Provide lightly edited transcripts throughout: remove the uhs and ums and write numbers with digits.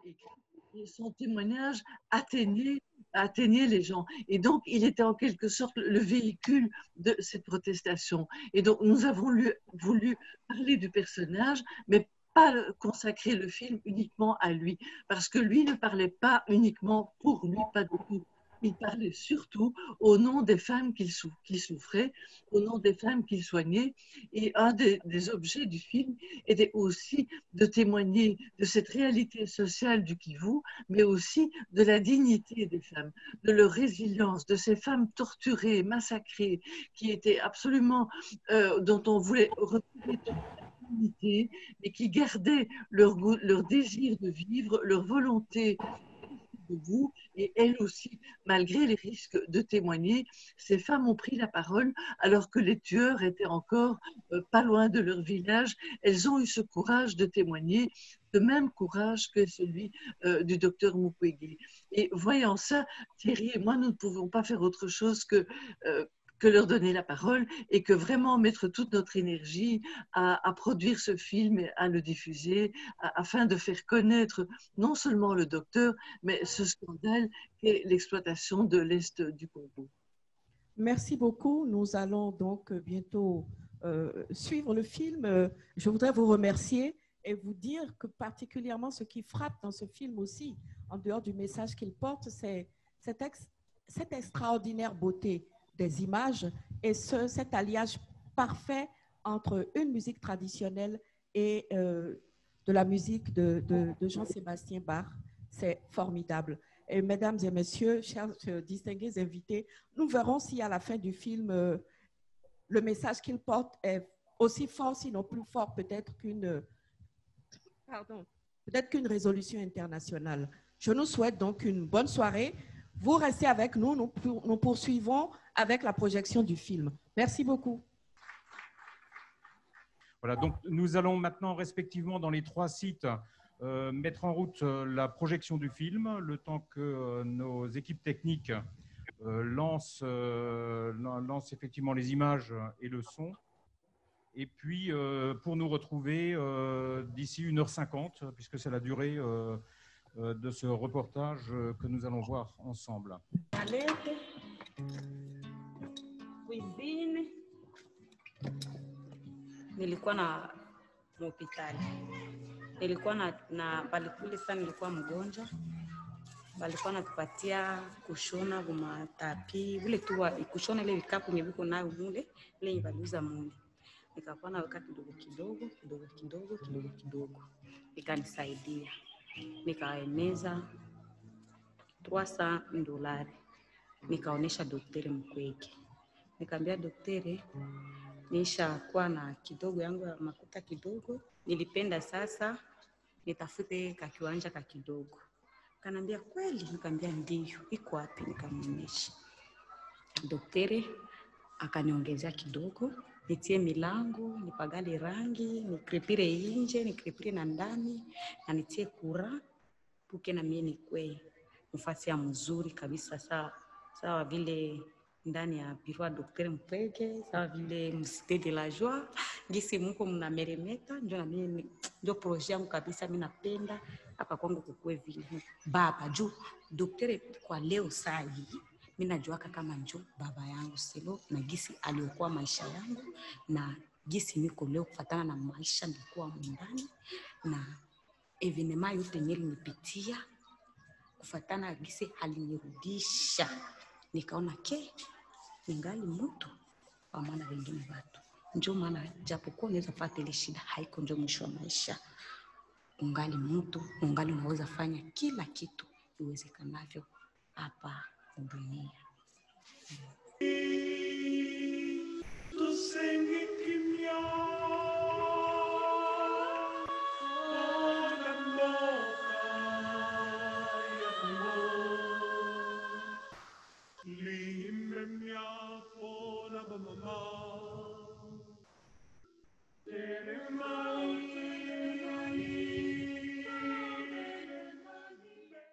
écrit, et son témoignage atteignait, atteignait les gens. Et donc, il était en quelque sorte le véhicule de cette protestation. Et donc, nous avons voulu parler du personnage, mais pas consacrer le film uniquement à lui, parce que lui ne parlait pas uniquement pour lui, pas du tout. Il parlait surtout au nom des femmes qu'il souffrait, au nom des femmes qu'il soignait. Et un des objets du film était aussi de témoigner de cette réalité sociale du Kivu, mais aussi de la dignité des femmes, de leur résilience, de ces femmes torturées, massacrées, qui étaient absolument, dont on voulait retrouver toute la dignité, mais qui gardaient leur désir de vivre, leur volonté debout, et elles aussi, malgré les risques de témoigner, ces femmes ont pris la parole alors que les tueurs étaient encore pas loin de leur village. Elles ont eu ce courage de témoigner, le même courage que celui du docteur Mukwege. Et voyant ça, Thierry et moi, nous ne pouvons pas faire autre chose que leur donner la parole et que vraiment mettre toute notre énergie à produire ce film et à le diffuser afin de faire connaître non seulement le docteur, mais ce scandale qu'est l'exploitation de l'Est du Congo. Merci beaucoup. Nous allons donc bientôt suivre le film. Je voudrais vous remercier et vous dire que particulièrement ce qui frappe dans ce film aussi, en dehors du message qu'il porte, c'est cette extraordinaire beauté des images et cet alliage parfait entre une musique traditionnelle et de la musique de Jean-Sébastien Bach. C'est formidable. Et mesdames et messieurs, chers distingués invités, nous verrons si à la fin du film, le message qu'il porte est aussi fort, sinon plus fort peut-être qu'une résolution internationale. Je nous souhaite donc une bonne soirée. Vous restez avec nous, nous poursuivons avec la projection du film. Merci beaucoup. Voilà, donc nous allons maintenant respectivement dans les 3 sites mettre en route la projection du film, le temps que nos équipes techniques lancent effectivement les images et le son. Et puis, pour nous retrouver d'ici 1h50, puisque c'est la durée de ce reportage que nous allons voir ensemble. Nilikuwa na hospitali, nilikuwa na palikuli sana, nilikuwa mgonjwa, walikuwa natupatia kushona gumatapi vile tu kushona ile vikapu nyeviko nayo mule ile ibaliza mule, nikakuwa naweka kidogo ikanisaidia, nikaeneza $300, nikaonesha daktari Mukwege, nikamwambia daktari nisha kuwa na kidogo yangu ya makuta kidogo, nilipenda sasa nitafute kakiwanja kidogo. Kanambia kweli? Nikamwambia ndio. Iko wapi? Nikamwonyesha. Daktari akaniongezea kidogo, nitie milango, nipagale rangi, nikrepire nje, nikrepire na ndani, na nitie kura puke na mimi nikwe mfasi ya mzuri kabisa, sawa vile ndani ya biro ya daktari Mukwege, sawa vile msite de la joie, gisi mko mnameremeta, ndio na mimi ndio projet yangu kabisa, mimi napenda hapa kwangu kukue vile baba juu daktari kwa leo saa hii mimi najua kama njoo baba yangu selo, na gisi aliokuwa maisha yangu na gisi niko leo kufatana na maisha nilikuwa ndani na evenema yote nilinipitia kufatana gisi alinirudisha, nikaona ningali mtu wa maana wengine watu. Ndio maana japokuwa unaweza pata ile shida, haiko ndio mwisho wa maisha. Ungali mtu, ungali unaweza fanya kila kitu iwezekanavyo hapa dunia.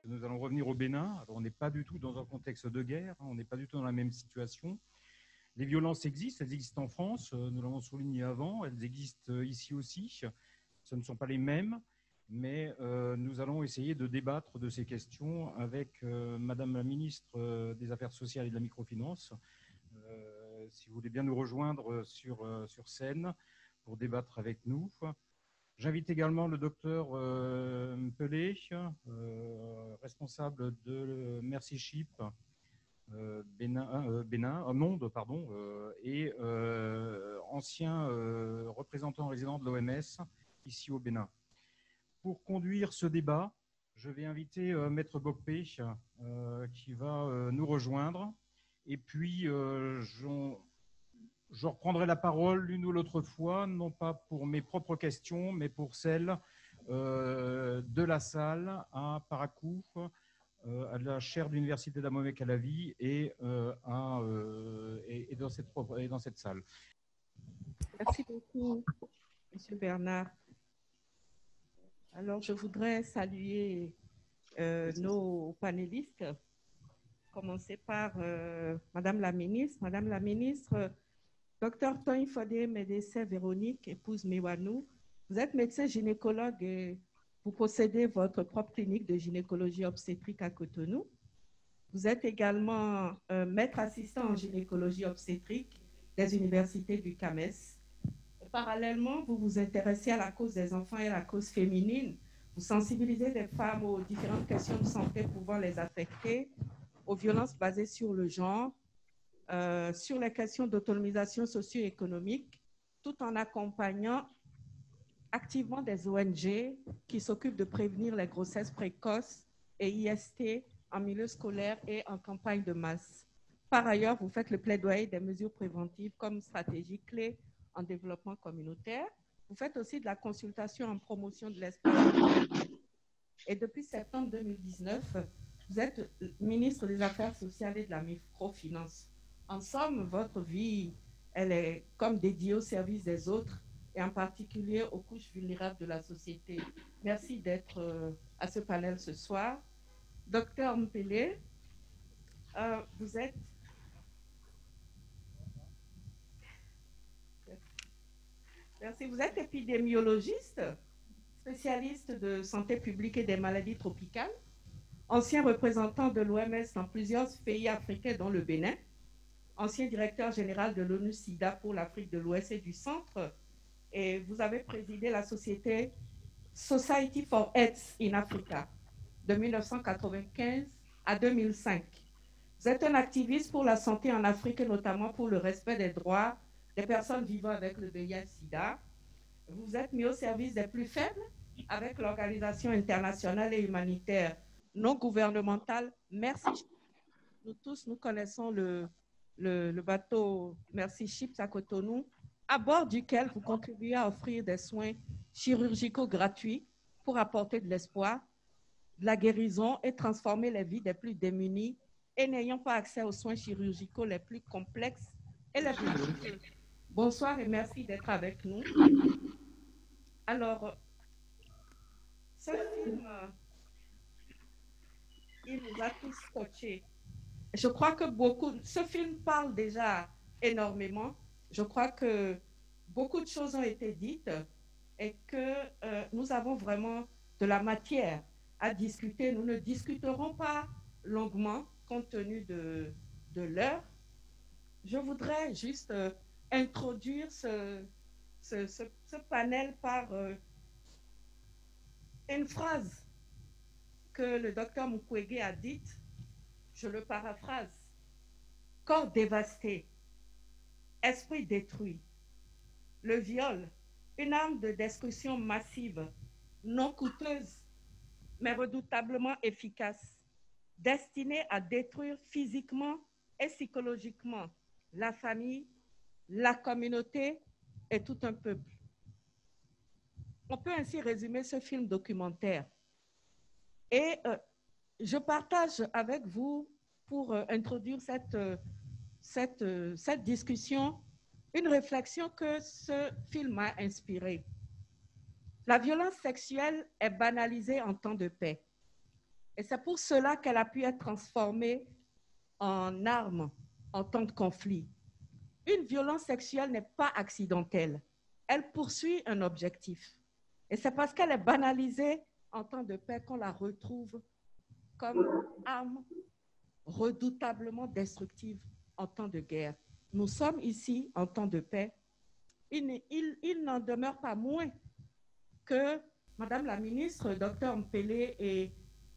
Nous allons revenir au Bénin. Alors, on n'est pas du tout dans un contexte de guerre, on n'est pas du tout dans la même situation. Les violences existent, elles existent en France, nous l'avons souligné avant, elles existent ici aussi. Ce ne sont pas les mêmes, mais nous allons essayer de débattre de ces questions avec Madame la ministre des Affaires sociales et de la microfinance. Si vous voulez bien nous rejoindre sur scène pour débattre avec nous. J'invite également le docteur Pelé, responsable de Mercy Ship Monde, pardon, et ancien représentant résident de l'OMS ici au Bénin. Pour conduire ce débat, je vais inviter Maître Bokpé qui va nous rejoindre. Et puis, je reprendrai la parole l'une ou l'autre fois, non pas pour mes propres questions, mais pour celles de la salle à Parakou, à la chaire de l'Université d'Amomey-Calavi et dans cette salle. Merci beaucoup, Monsieur Bernard. Alors, je voudrais saluer nos panélistes, commencer par Madame la ministre. Madame la ministre, Dr Toyin Fodé Médecin Véronique, épouse Mewanou, vous êtes médecin gynécologue et vous possédez votre propre clinique de gynécologie obstétrique à Cotonou. Vous êtes également maître assistant en gynécologie obstétrique des universités du CAMES. Parallèlement, vous vous intéressez à la cause des enfants et à la cause féminine. Vous sensibilisez les femmes aux différentes questions de santé pouvant les affecter, aux violences basées sur le genre, sur les questions d'autonomisation socio-économique, tout en accompagnant activement des ONG qui s'occupent de prévenir les grossesses précoces et IST en milieu scolaire et en campagne de masse. Par ailleurs, vous faites le plaidoyer des mesures préventives comme stratégie clé en développement communautaire. Vous faites aussi de la consultation en promotion de l'espace. Et depuis septembre 2019, vous êtes ministre des Affaires sociales et de la microfinance. En somme, votre vie, elle est comme dédiée au service des autres et en particulier aux couches vulnérables de la société. Merci d'être à ce panel ce soir. Docteur Mpélé, vous êtes... Merci. Vous êtes épidémiologiste, spécialiste de santé publique et des maladies tropicales, ancien représentant de l'OMS dans plusieurs pays africains dont le Bénin, ancien directeur général de l'ONU-SIDA pour l'Afrique de l'Ouest et du Centre, et vous avez présidé la société Society for AIDS in Africa de 1995 à 2005. Vous êtes un activiste pour la santé en Afrique et notamment pour le respect des droits des personnes vivant avec le VIH-Sida. Vous êtes mis au service des plus faibles avec l'organisation internationale et humanitaire non gouvernementale Mercy Ships. Nous tous, nous connaissons le bateau Mercy Ships à Cotonou, à bord duquel vous contribuez à offrir des soins chirurgicaux gratuits pour apporter de l'espoir, de la guérison et transformer les vies des plus démunis et n'ayant pas accès aux soins chirurgicaux les plus complexes et les plus coûteux. Bonsoir et merci d'être avec nous. Alors, ce film, il nous a tous scotchés. Je crois que ce film parle déjà énormément. Je crois que beaucoup de choses ont été dites et que nous avons vraiment de la matière à discuter. Nous ne discuterons pas longuement compte tenu de l'heure. Je voudrais juste introduire ce panel par une phrase que le docteur Mukwege a dite. Je le paraphrase. Corps dévasté, esprit détruit. Le viol, une arme de destruction massive, non coûteuse, mais redoutablement efficace, destinée à détruire physiquement et psychologiquement la famille, la communauté et tout un peuple. On peut ainsi résumer ce film documentaire. Et je partage avec vous, pour introduire cette discussion, une réflexion que ce film a inspirée. La violence sexuelle est banalisée en temps de paix. Et c'est pour cela qu'elle a pu être transformée en arme en temps de conflit. Une violence sexuelle n'est pas accidentelle. Elle poursuit un objectif. Et c'est parce qu'elle est banalisée en temps de paix qu'on la retrouve comme arme redoutablement destructive en temps de guerre. Nous sommes ici en temps de paix. Il n'en demeure pas moins que, Madame la ministre, Dr Mpele et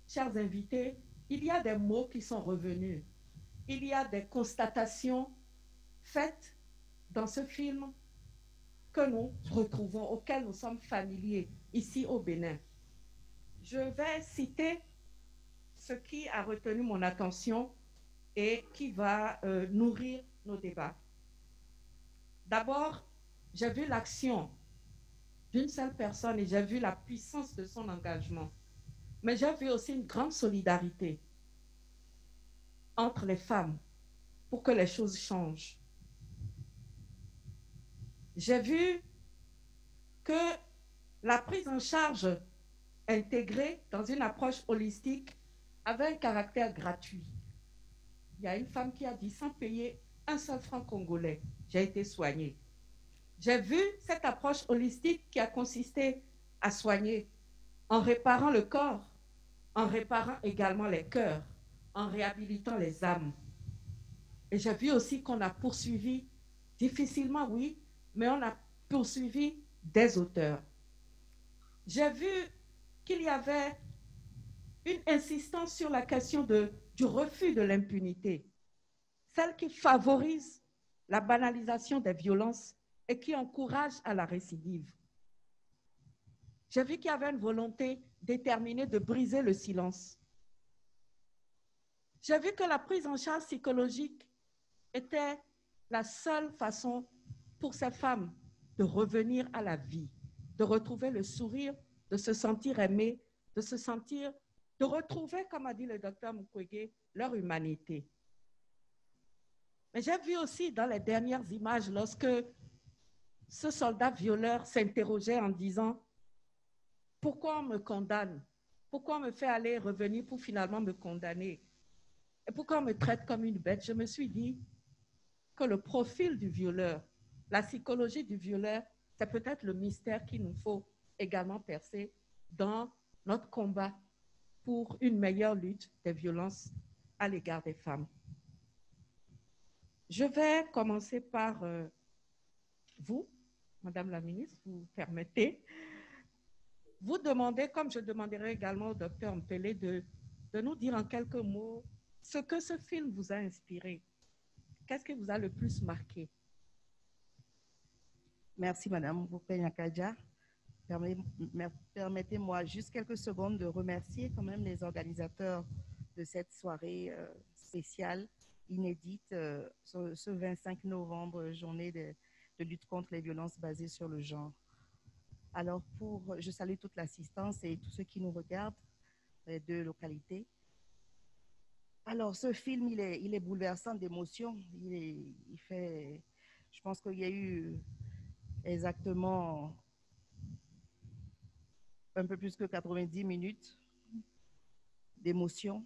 chers invités, il y a des mots qui sont revenus. Il y a des constatations faites dans ce film que nous retrouvons, auxquelles nous sommes familiers ici au Bénin. Je vais citer ce qui a retenu mon attention et qui va nourrir nos débats. D'abord, j'ai vu l'action d'une seule personne et j'ai vu la puissance de son engagement. Mais j'ai vu aussi une grande solidarité entre les femmes pour que les choses changent. J'ai vu que la prise en charge intégrée dans une approche holistique avait un caractère gratuit. Il y a une femme qui a dit, sans payer un seul franc congolais, j'ai été soignée. J'ai vu cette approche holistique qui a consisté à soigner en réparant le corps, en réparant également les cœurs, en réhabilitant les âmes. Et j'ai vu aussi qu'on a poursuivi, difficilement oui, mais on a poursuivi des auteurs. J'ai vu qu'il y avait une insistance sur la question du refus de l'impunité, celle qui favorise la banalisation des violences et qui encourage à la récidive. J'ai vu qu'il y avait une volonté déterminée de briser le silence. J'ai vu que la prise en charge psychologique était la seule façon pour ces femmes de revenir à la vie, de retrouver le sourire, de se sentir aimées, de retrouver, comme a dit le docteur Mukwege, leur humanité. Mais j'ai vu aussi dans les dernières images, lorsque ce soldat violeur s'interrogeait en disant « Pourquoi on me condamne? Pourquoi on me fait aller et revenir pour finalement me condamner? Et pourquoi on me traite comme une bête ?» Je me suis dit que le profil du violeur, la psychologie du violeur, c'est peut-être le mystère qu'il nous faut également percer dans notre combat pour une meilleure lutte des violences à l'égard des femmes. Je vais commencer par vous, Madame la ministre, vous permettez, vous demander, comme je demanderai également au docteur Mpele, de nous dire en quelques mots ce que ce film vous a inspiré. Qu'est-ce qui vous a le plus marqué? Merci, Madame Boupenyakaja. Permettez-moi juste quelques secondes de remercier quand même les organisateurs de cette soirée spéciale, inédite, ce 25 novembre, journée de lutte contre les violences basées sur le genre. Alors, je salue toute l'assistance et tous ceux qui nous regardent des deux localités. Alors, ce film, il est bouleversant d'émotions. Je pense qu'il y a eu exactement un peu plus que 90 minutes d'émotion.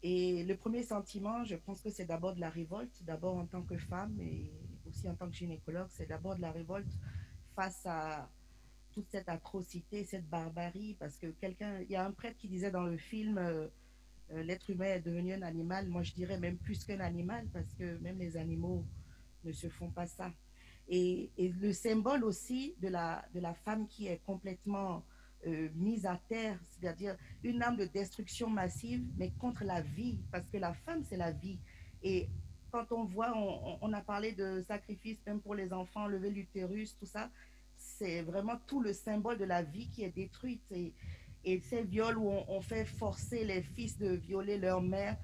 Et le premier sentiment, je pense que c'est d'abord de la révolte, d'abord en tant que femme et aussi en tant que gynécologue, c'est d'abord de la révolte face à toute cette atrocité, cette barbarie, parce que il y a un prêtre qui disait dans le film, l'être humain est devenu un animal. Moi, je dirais même plus qu'un animal, parce que même les animaux ne se font pas ça. Et le symbole aussi de la femme qui est complètement mise à terre, c'est-à-dire une âme de destruction massive, mais contre la vie, parce que la femme, c'est la vie. Et quand on voit, on a parlé de sacrifice même pour les enfants, lever l'utérus, tout ça, c'est vraiment tout le symbole de la vie qui est détruite. Et ces viols où on fait forcer les fils de violer leur mère,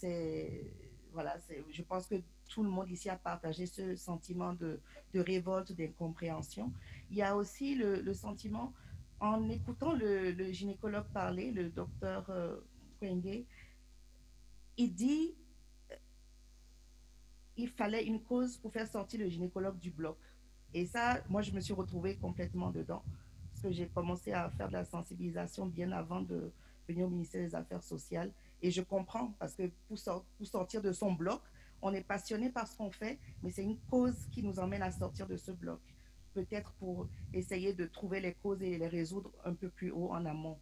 je pense que tout le monde ici a partagé ce sentiment de révolte, d'incompréhension. Il y a aussi le sentiment, en écoutant le gynécologue parler, le docteur Kwenge, il dit il fallait une cause pour faire sortir le gynécologue du bloc. Et ça, moi, je me suis retrouvée complètement dedans, parce que j'ai commencé à faire de la sensibilisation bien avant de venir au ministère des Affaires sociales. Et je comprends, parce que pour sortir de son bloc, on est passionné par ce qu'on fait, mais c'est une cause qui nous emmène à sortir de ce bloc. peut-être pour essayer de trouver les causes et les résoudre un peu plus haut en amont.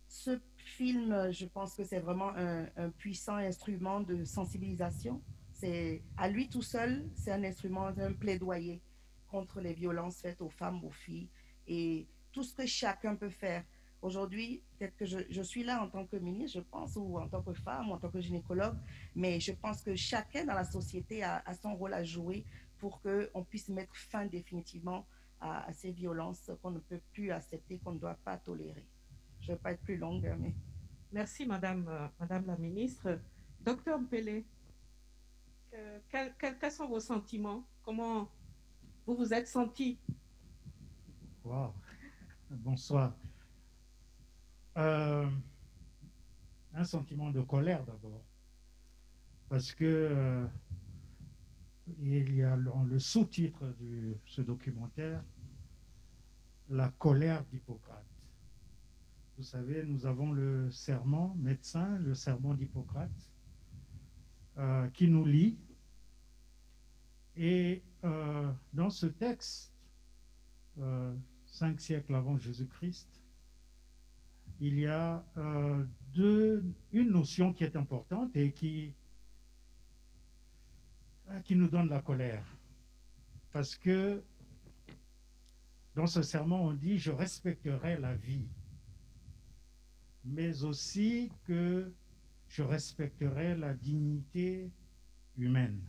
Ce film, je pense que c'est vraiment un puissant instrument de sensibilisation. C'est à lui tout seul, c'est un instrument, un plaidoyer contre les violences faites aux femmes, aux filles et tout ce que chacun peut faire. Aujourd'hui, peut-être que je suis là en tant que ministre, je pense, ou en tant que femme, ou en tant que gynécologue, mais je pense que chacun dans la société a son rôle à jouer pour qu'on puisse mettre fin définitivement à ces violences qu'on ne peut plus accepter, qu'on ne doit pas tolérer. Je ne vais pas être plus longue, mais... Merci, Madame la Ministre. Docteur Mpele, quels sont vos sentiments? Comment vous vous êtes senti? Wow. Bonsoir. Un sentiment de colère d'abord, parce que il y a le sous-titre de ce documentaire, La colère d'Hippocrate. Vous savez, nous avons le serment médecin, le serment d'Hippocrate, qui nous lie. Et dans ce texte, 5 siècles avant Jésus-Christ, il y a une notion qui est importante et qui nous donne la colère. Parce que dans ce serment, on dit « je respecterai la vie », mais aussi que je respecterai la dignité humaine.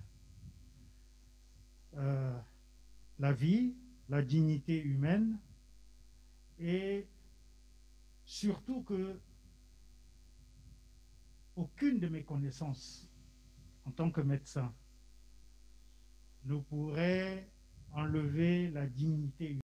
La vie, la dignité humaine, et surtout que aucune de mes connaissances en tant que médecin ne pourrait enlever la dignité humaine.